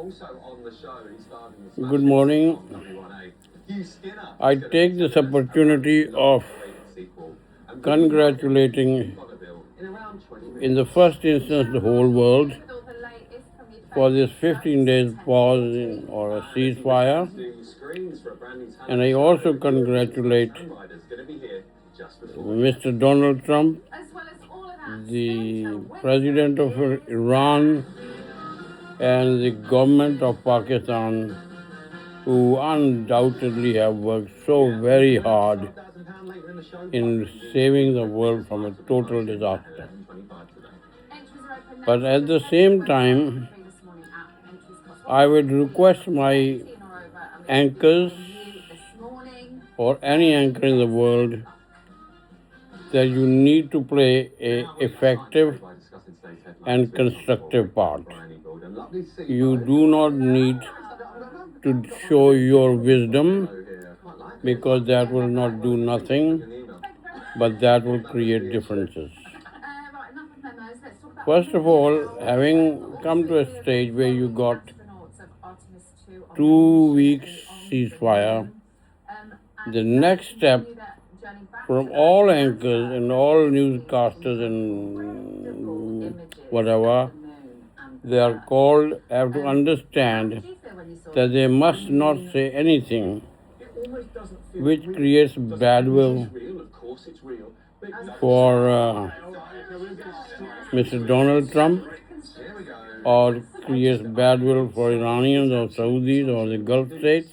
Good morning. I take this opportunity of congratulating, in the first instance, the whole world for this 15 days pause or a ceasefire. And I also congratulate Mr. Donald Trump, the president of Iran, and the government of Pakistan, who undoubtedly have worked so very hard in saving the world from a total disaster. But at the same time, I would request my anchors or any anchor in the world that you need to play an effective and constructive part. You do not need to show your wisdom, because that will not do nothing, but that will create differences. First of all, having come to a stage where you got 2 weeks ceasefire, the next step from all anchors and all newscasters and whatever, they are called, have to understand that they must not say anything which creates badwill for Mr. Donald Trump, or creates badwill for Iranians or Saudis or the Gulf states,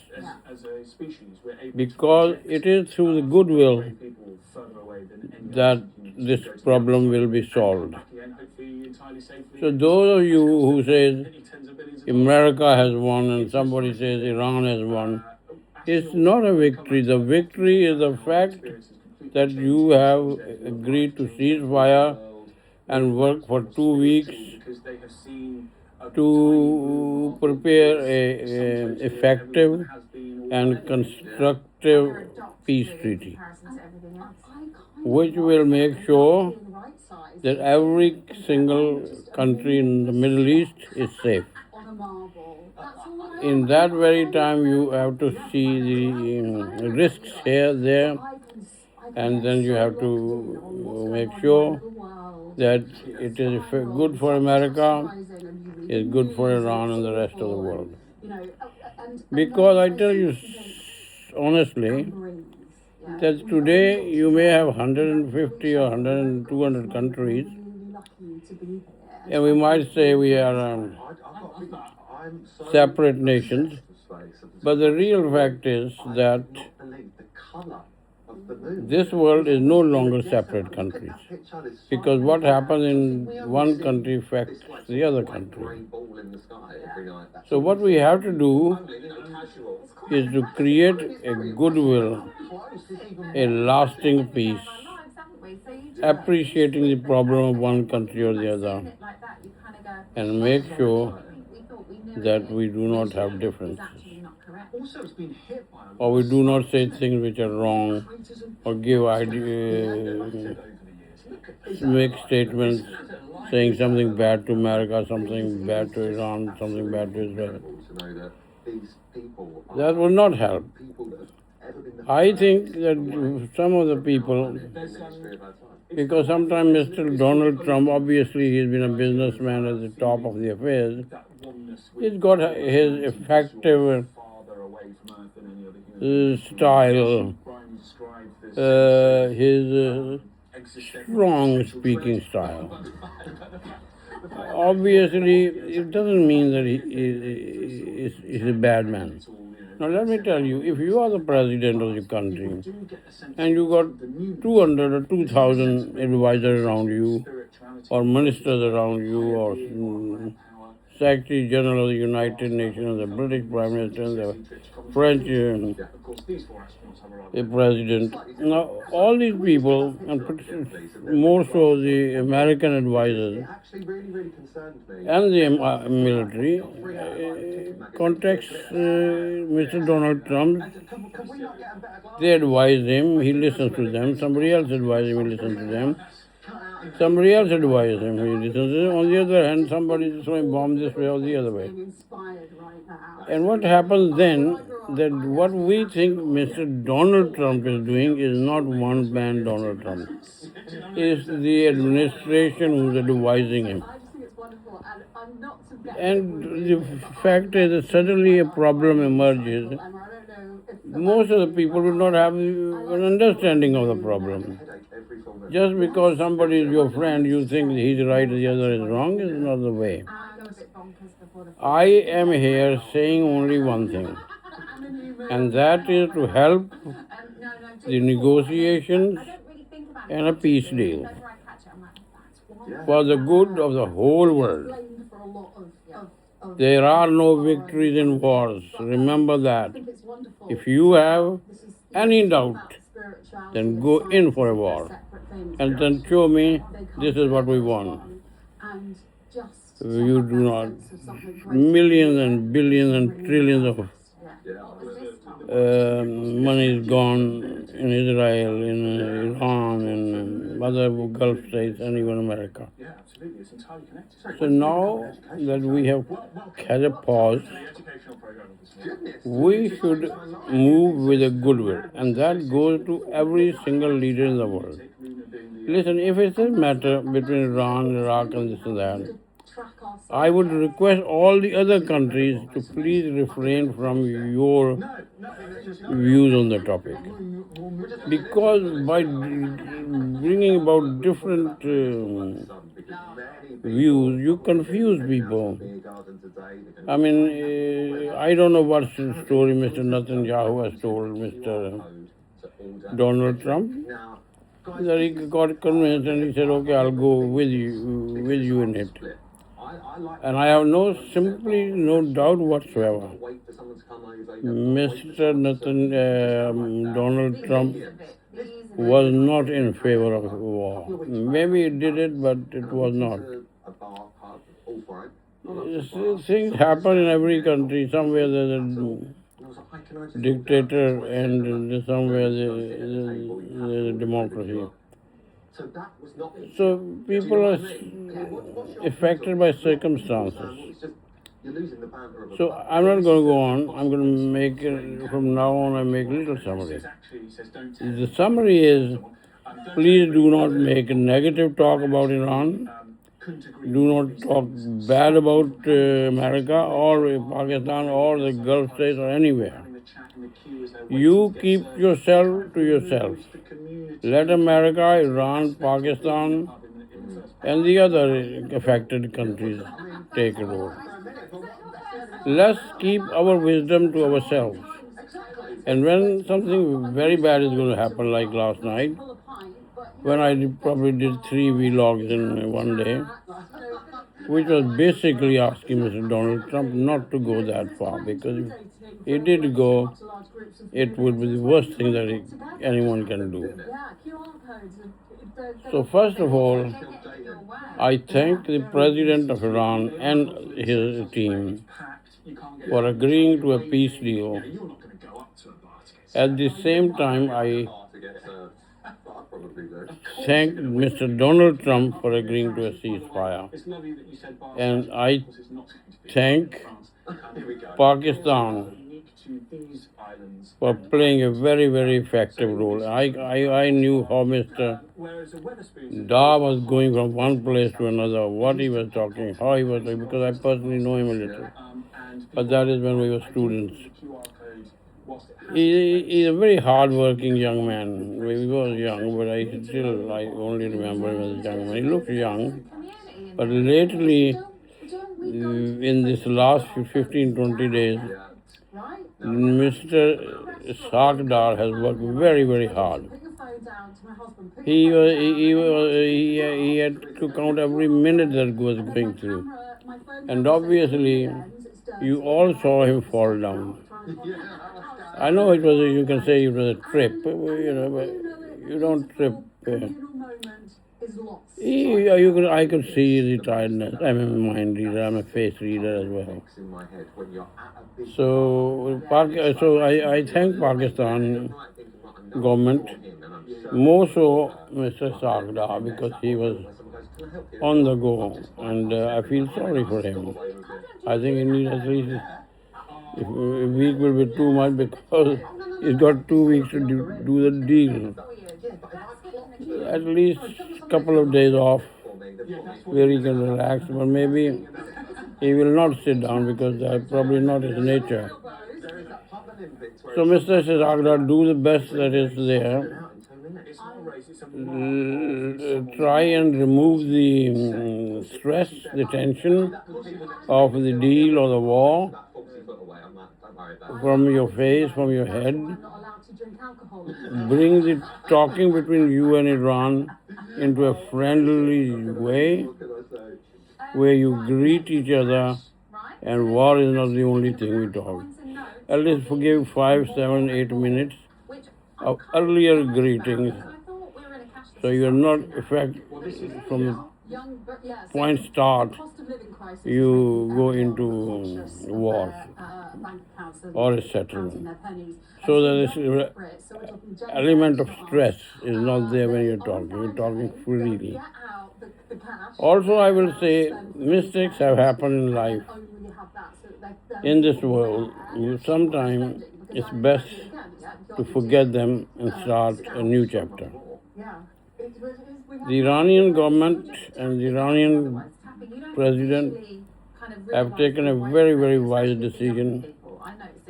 because it is through the goodwill that this problem will be solved. So those of you who say America has won and somebody says Iran has won, it's not a victory. The victory is the fact that you have agreed to cease fire and work for 2 weeks to prepare an effective and constructive peace treaty, which will make sure that every single country in the Middle East is safe. In that very time, you have to see the risks here, there, and then you have to make sure that it is good for America, is good for Iran and the rest of the world. Because I tell you honestly, that today you may have 150 or 100, 200 countries, and we might say we are separate nations, but the real fact is that this world is no longer separate countries, because what happens in one country affects the other country. So what we have to do is to create a goodwill, a lasting peace, appreciating the problem of one country or the other, and make sure that we do not have differences, or we do not say things which are wrong, or give make statements saying something bad to America, something bad to Iran, something bad to Israel. That will not help. I think that some of the people, because sometimes Mr. Donald Trump, obviously he's been a businessman at the top of the affairs, he's got his effective style, his strong speaking style. Obviously, it doesn't mean that he is a bad man. Now, let me tell you, if you are the president of the country and you got 200 or 2,000 advisors around you, or ministers around you, or Secretary General of the United Nations, the British Prime Minister, and the French President. Now, all these people, and more so the American advisors and the military, contacts Mr. Donald Trump. They advise him, he listens to them. Somebody else advises him, he listens to them. Somebody else advised him. He listens. On the other hand, somebody is throwing bomb this way or the other way. And what happens then, that what we think Mr. Donald Trump is doing is not one man Donald Trump. It's the administration who's advising him. And the fact is that suddenly a problem emerges. Most of the people do not have an understanding of the problem. Just because somebody is your friend, you think he's right, the other is wrong, is not the way. I am here saying only one thing, and that is to help the negotiations and a peace deal for the good of the whole world. There are no victories in wars. Remember that. If you have any doubt, then go in for a war and then show me this is what we want. You do not. Millions and billions and trillions of money is gone in Israel, in Iran, in other Gulf states, and even America. So now that we have had a pause, we should move with a goodwill, and that goes to every single leader in the world. Listen, if it's a matter between Iran, Iraq, and this and that, I would request all the other countries to please refrain from your views on the topic. Because by bringing about different views, you confuse people. I mean, I don't know what story Mr. Netanyahu has told Mr. Donald Trump. That he got convinced and he said, okay, I'll go with you in it. And I have simply no doubt whatsoever. Mr. Donald Trump was not in favor of war. Maybe he did it, but it was not. Things happen in every country. Somewhere there's a dictator and somewhere there's a democracy. So people are affected by circumstances. So I'm not going to go on. I'm going to make, from now on, I make a little summary. The summary is, please do not make a negative talk about Iran. Do not talk bad about America or Pakistan or the Gulf states or anywhere. You keep yourself to yourself. Let America, Iran, Pakistan, and the other affected countries take a role. Let's keep our wisdom to ourselves. And when something very bad is going to happen, like last night, when I probably did 3 vlogs in one day, which was basically asking Mr. Donald Trump not to go that far, because if he did go, it would be the worst thing that anyone can do. So first of all, I thank the President of Iran and his team for agreeing to a peace deal. At the same time, I thank Mr. Donald Trump for agreeing to a ceasefire. And I thank Pakistan for playing a very, very effective role. I knew how Mr. Da was going from one place to another, what he was talking, how he was talking, because I personally know him a little. But that is when we were students. He's a very hard-working young man. He was young, but I only remember him as a young man. He looked young, but lately, in this last 15, 20 days, Mr. Sarkdar has worked very, very hard. He had to count every minute that was going through. And obviously, you all saw him fall down. I know it was, you can say it was a trip, but you don't trip. I could see the tiredness. I'm a mind reader, I'm a face reader as well. So I thank Pakistan government More so Mr. Sagda, because he was on the go, and I feel sorry for him. I think he needs at least a week will be too much because he's got 2 weeks to do the deal. At least a couple of days off where he can relax, but maybe he will not sit down because that's probably not his nature. So Mr. Sagda, do the best that is there. Try and remove the stress, the tension of the deal or the war from your face, from your head. Bring the talking between you and Iran into a friendly way where you greet each other, and war is not the only thing we talk. At least forgive 5, 7, 8 minutes of earlier greetings, so you're not affected from the point start you go into war or a settlement. So that this element of stress is not there when you're talking freely. Also, I will say mistakes have happened in life. In this world, sometimes it's best to forget them and start a new chapter. The Iranian government and the Iranian president have taken a very, very wise decision.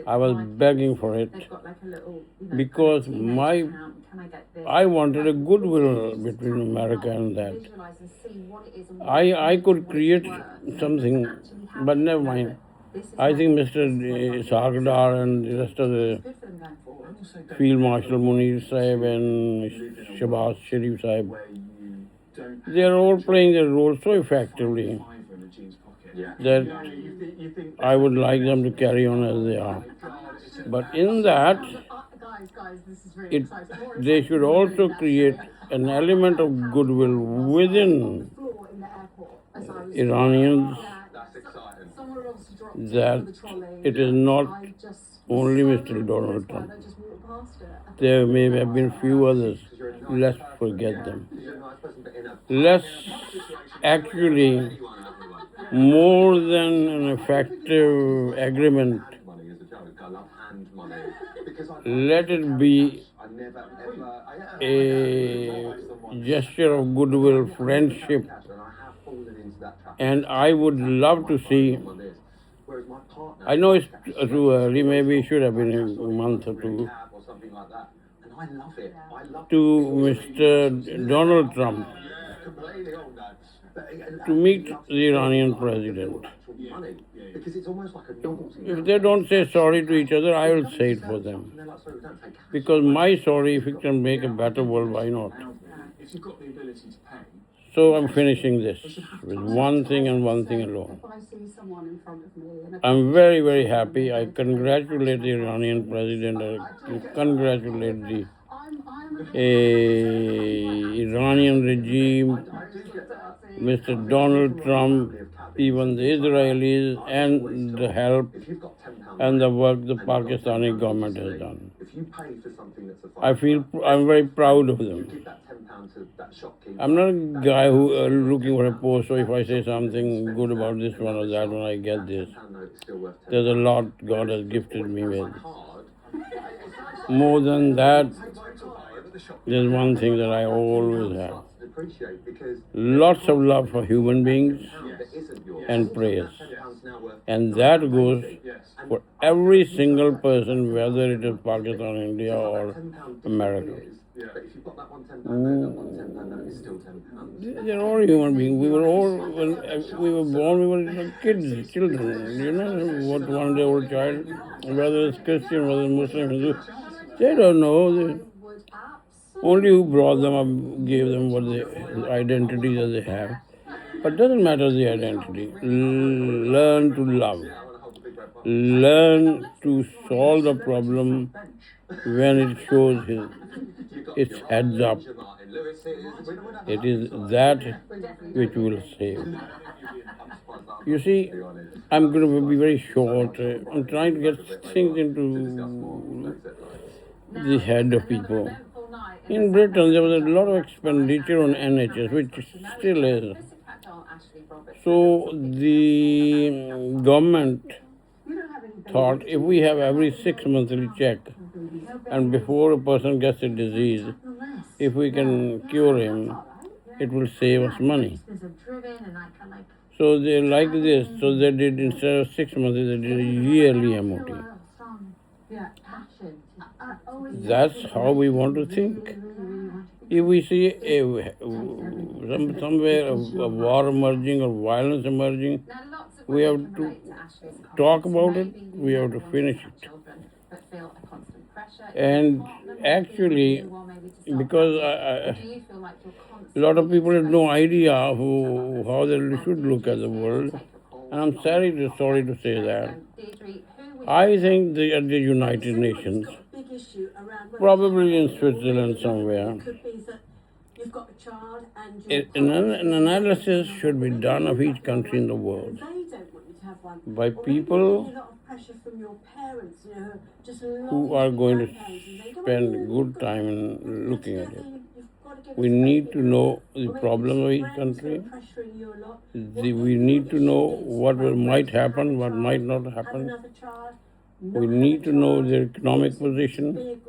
I was begging for it because I wanted a goodwill between America and that. I could create something, but never mind. I think Mr. Sarkadar and the rest of the Field Marshal Munir Sahib and Shabazz Sharif Sahib, they are all playing their role so effectively that I would like them to carry on as they are. But in that, they should also create an element of goodwill within Iranians, that it is not only Mr. Donald Trump. There may have been few others. Let's forget them. Let's actually, more than an effective agreement, let it be a gesture of goodwill, friendship, and I would love to see. I know it's too early, maybe it should have been a month or two, to Mr. Donald Trump to meet the Iranian president. If they don't say sorry to each other, I will say it for them. Because my sorry, if it can make a better world, why not? So I'm finishing this with one thing and one thing alone. I'm very, very happy. I congratulate the Iranian president. I congratulate the Iranian regime, Mr. Donald Trump, even the Israelis, and the help and the work the Pakistani government has done. I'm very proud of them. I'm not a guy who looking for a post, so if I say something good about this one or that one, I get this. There's a lot God has gifted me with. More than that, there's one thing that I always have. Lots of love for human beings and prayers. And that goes for every single person, whether it is Pakistan, India, or America. They're all human beings. We were all, when we were born, we were kids, children. You know, what 1-day-old child, whether it's Christian, whether it's Muslim, Hindu, they don't know. Only who brought them up gave them what the identity that they have. But it doesn't matter the identity. Learn to love. Learn to solve the problem when it shows its heads up. It is that which will save. You see, I'm going to be very short. I'm trying to get things into the head of people. In Britain, there was a lot of expenditure on NHS, which still is. So the government thought if we have every 6 monthly check, and before a person gets a disease, if we can cure him, it will save us money. So they liked this, so they did, instead of 6 months, they did a yearly MOT. That's how we want to think. If we see somewhere a war emerging or violence emerging, we have to talk about it, we have to finish it. And actually, because a lot of people have no idea how they should look at the world, and I'm sorry to say that. I think at the United Nations, probably in Switzerland somewhere, an analysis should be done of each country in the world by people who are going to spend good time in looking at it. We need to know the problem of each country. We need to know what might happen, what might not happen. We need to know their economic position.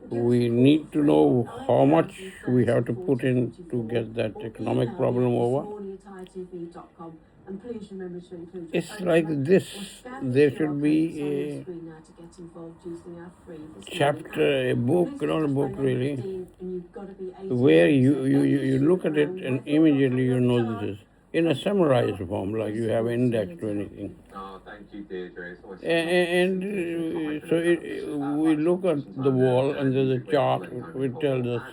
We need to know how much we have to put in to get that economic problem over. It's like this. There should be a chapter, a book, not a book really, where you look at it and immediately you know this is in a summarized form, like you have index to anything. And so we look at the wall and there's a chart which tells us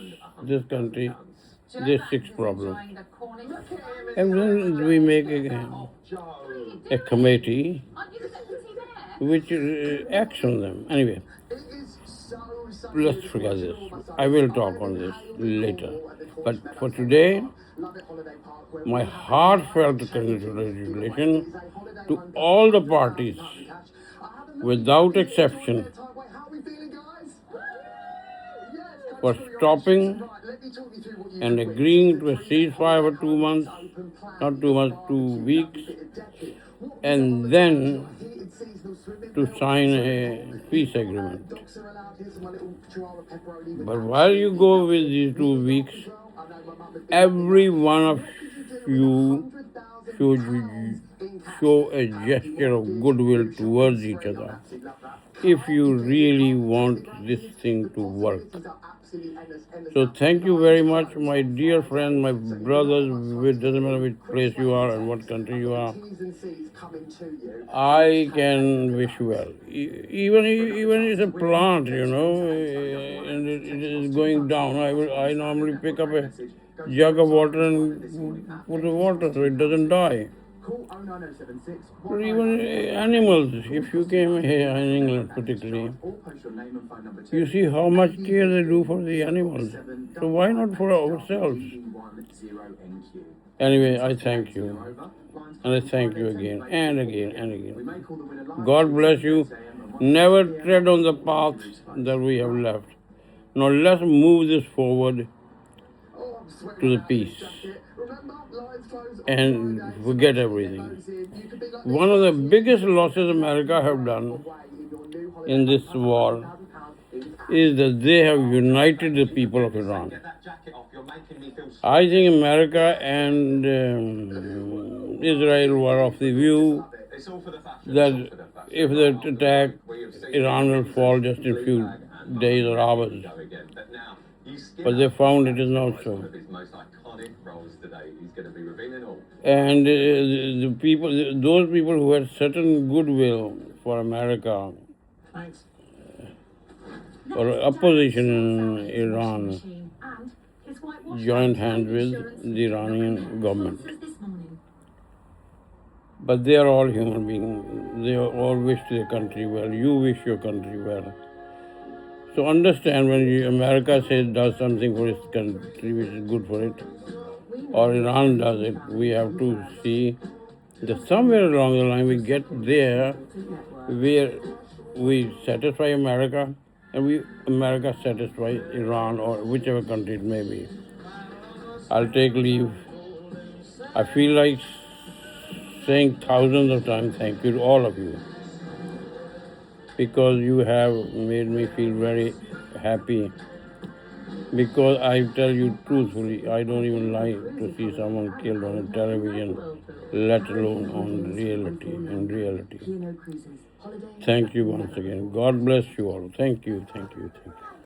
this country, there's 6 problems. And then we make a committee which acts on them. Anyway, let's forget this. I will talk on this later. But for today, my heartfelt congratulations to all the parties, without exception, for stopping and agreeing to a ceasefire for 2 months, not 2 months, 2 weeks, and then to sign a peace agreement. But while you go with these 2 weeks, every one of you should show a gesture of goodwill towards each other if you really want this thing to work. So thank you very much, my dear friend, my brothers, it doesn't matter which place you are and what country you are. I can wish well. Even it's a plant, and it is going down. I normally pick up a jug of water and put the water so it doesn't die. Or even animals, if you came here in England particularly, you see how much care they do for the animals. So why not for ourselves? Anyway, I thank you. And I thank you again and again and again. God bless you. Never tread on the path that we have left. Now let's move this forward to the peace and forget everything. One of the biggest losses America have done in this war is that they have united the people of Iran. I think America and Israel were of the view that if they attack, Iran will fall just in a few days or hours. But they found it is not so. And the people, those people who had certain goodwill for America or opposition in Iran joined hands with the Iranian government. But they are all human beings. They all wish their country well. You wish your country well. So understand when America does something for its country which is good for it, or Iran does it, we have to see that somewhere along the line we get there where we satisfy America and America satisfy Iran or whichever country it may be. I'll take leave. I feel like saying thousands of times thank you to all of you because you have made me feel very happy. Because I tell you truthfully, I don't even like to see someone killed on a television, let alone on reality. In reality. Thank you once again. God bless you all. Thank you, thank you, thank you.